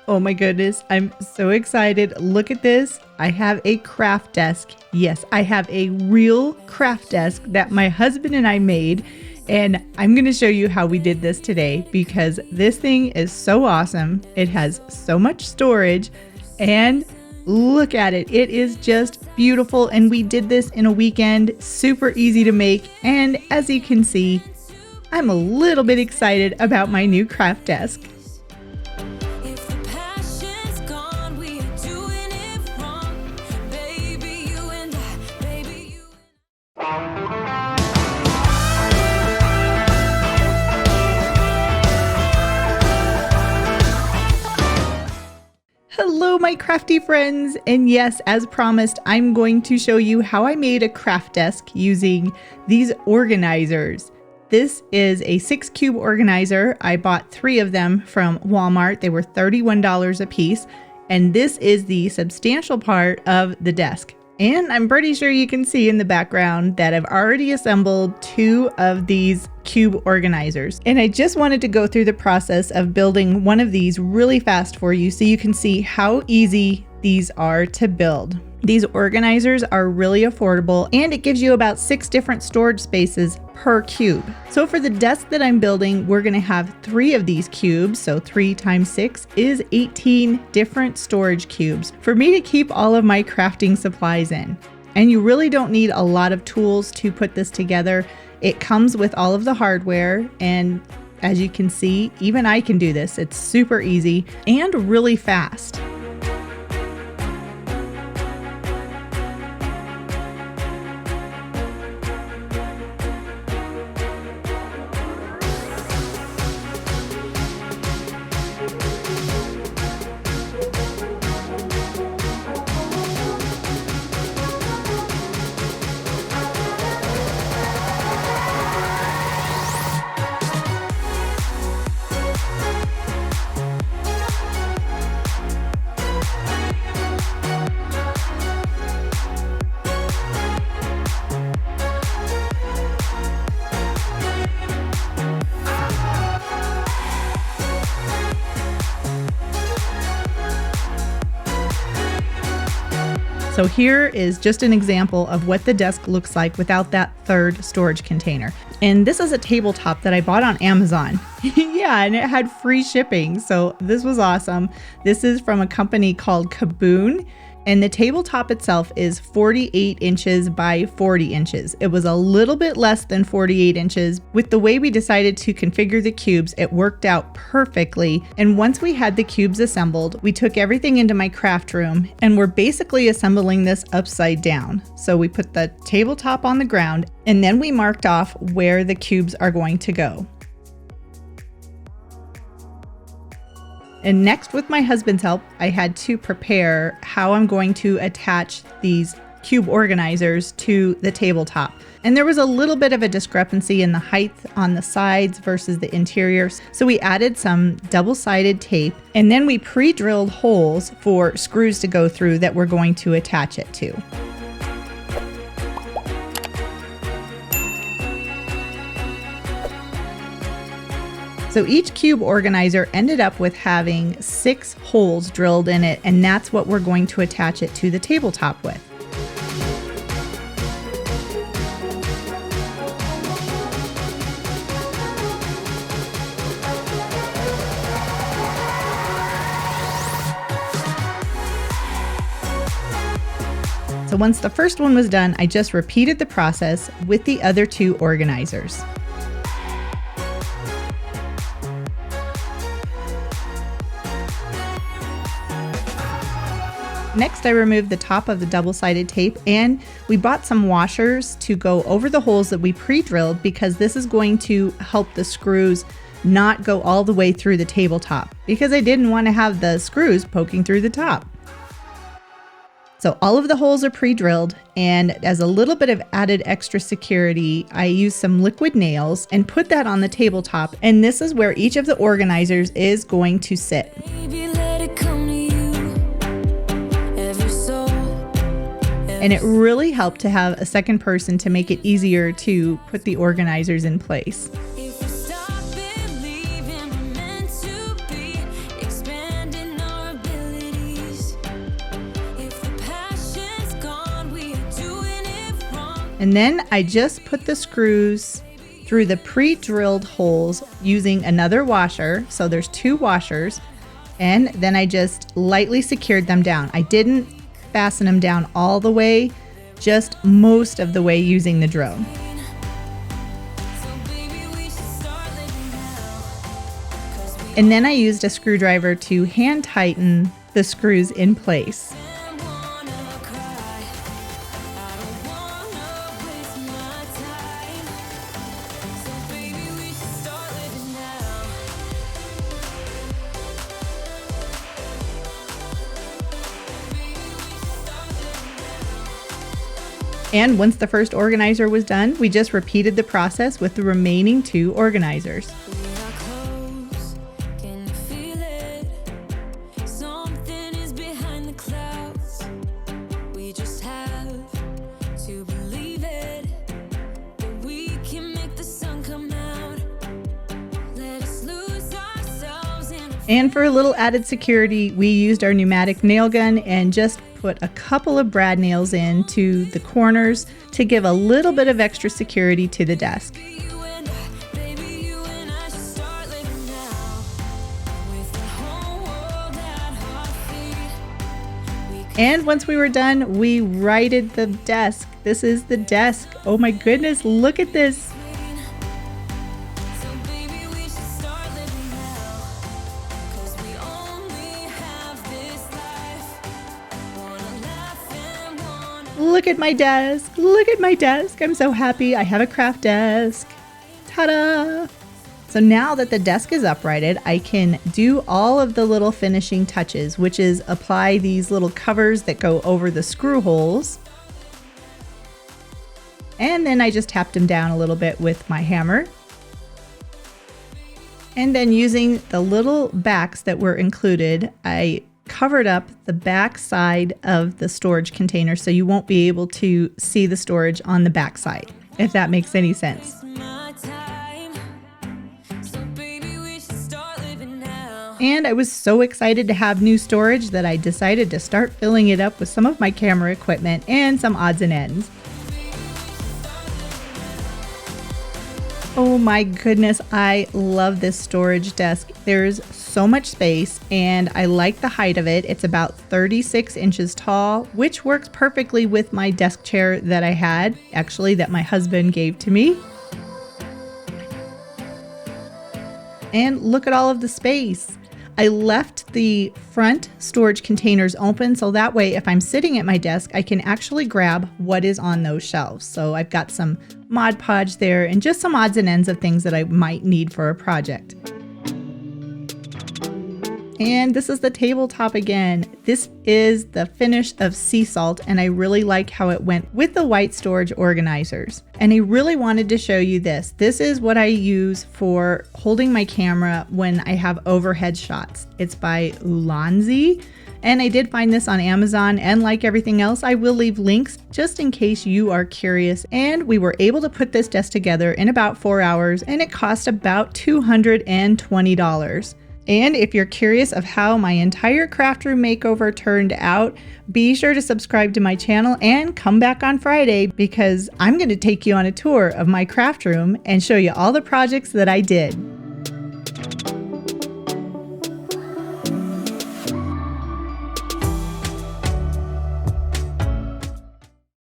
Oh my goodness, I'm so excited. Look at this. I have a craft desk. Yes, I have a real craft desk that my husband and I made. And I'm going to show you how we did this today because this thing is so awesome. It has so much storage and look at it. It is just beautiful. And we did this in a weekend, super easy to make. And as you can see, I'm a little bit excited about my new craft desk. Hello, my crafty friends, and yes, as promised, I'm going to show you how I made a craft desk using these organizers. This is a 6-cube organizer. I bought 3 of them from Walmart. They were $31 a piece, and this is the substantial part of the desk. And I'm pretty sure you can see in the background that I've already assembled 2 of these cube organizers. And I just wanted to go through the process of building one of these really fast for you so you can see how easy these are to build. These organizers are really affordable and it gives you about 6 different storage spaces per cube. So for the desk that I'm building, we're going to have 3 of these cubes. So 3 times 6 is 18 different storage cubes for me to keep all of my crafting supplies in. And you really don't need a lot of tools to put this together. It comes with all of the hardware, and as you can see, even I can do this. It's super easy and really fast. So here is just an example of what the desk looks like without that 3rd storage container. And this is a tabletop that I bought on Amazon. Yeah, and it had free shipping. So this was awesome. This is from a company called Kaboon. And the tabletop itself is 48 inches by 40 inches. It was a little bit less than 48 inches. With the way we decided to configure the cubes, it worked out perfectly. And once we had the cubes assembled, we took everything into my craft room and we're basically assembling this upside down. So we put the tabletop on the ground and then we marked off where the cubes are going to go. And next, with my husband's help, I had to prepare how I'm going to attach these cube organizers to the tabletop. And there was a little bit of a discrepancy in the height on the sides versus the interior. So we added some double-sided tape and then we pre-drilled holes for screws to go through that we're going to attach it to. So each cube organizer ended up with having 6 holes drilled in it, and that's what we're going to attach it to the tabletop with. So once the first one was done, I just repeated the process with the other 2 organizers. Next, I removed the top of the double-sided tape and we bought some washers to go over the holes that we pre-drilled because this is going to help the screws not go all the way through the tabletop because I didn't want to have the screws poking through the top. So all of the holes are pre-drilled, and as a little bit of added extra security, I used some liquid nails and put that on the tabletop, and this is where each of the organizers is going to sit. And it really helped to have a second person to make it easier to put the organizers in place. And then I just put the screws through the pre-drilled holes using another washer. So there's 2 washers. And then I just lightly secured them down. I didn't fasten them down all the way, just most of the way using the drill. And then I used a screwdriver to hand tighten the screws in place. And once the first organizer was done, we just repeated the process with the remaining 2 organizers. And for a little added security, we used our pneumatic nail gun and just put a couple of brad nails into the corners to give a little bit of extra security to the desk. And once we were done, we righted the desk. This is the desk. Oh my goodness, look at this. Look at my desk. Look at my desk. I'm so happy. I have a craft desk. Ta-da! So now that the desk is uprighted, I can do all of the little finishing touches, which is apply these little covers that go over the screw holes. And then I just tapped them down a little bit with my hammer. And then using the little backs that were included, I covered up the back side of the storage container so you won't be able to see the storage on the back side, if that makes any sense. And I was so excited to have new storage that I decided to start filling it up with some of my camera equipment and some odds and ends. Oh my goodness, I love this storage desk. There's so much space and I like the height of it. It's about 36 inches tall, which works perfectly with my desk chair that I had, actually that my husband gave to me. And look at all of the space. I left the front storage containers open so that way if I'm sitting at my desk, I can actually grab what is on those shelves. So I've got some Mod Podge there and just some odds and ends of things that I might need for a project. And this is the tabletop again. This is the finish of sea salt and I really like how it went with the white storage organizers. And I really wanted to show you this. This is what I use for holding my camera when I have overhead shots. It's by Ulanzi. And I did find this on Amazon, and like everything else, I will leave links just in case you are curious. And we were able to put this desk together in about 4 hours and it cost about $220. And if you're curious of how my entire craft room makeover turned out, be sure to subscribe to my channel and come back on Friday because I'm going to take you on a tour of my craft room and show you all the projects that I did.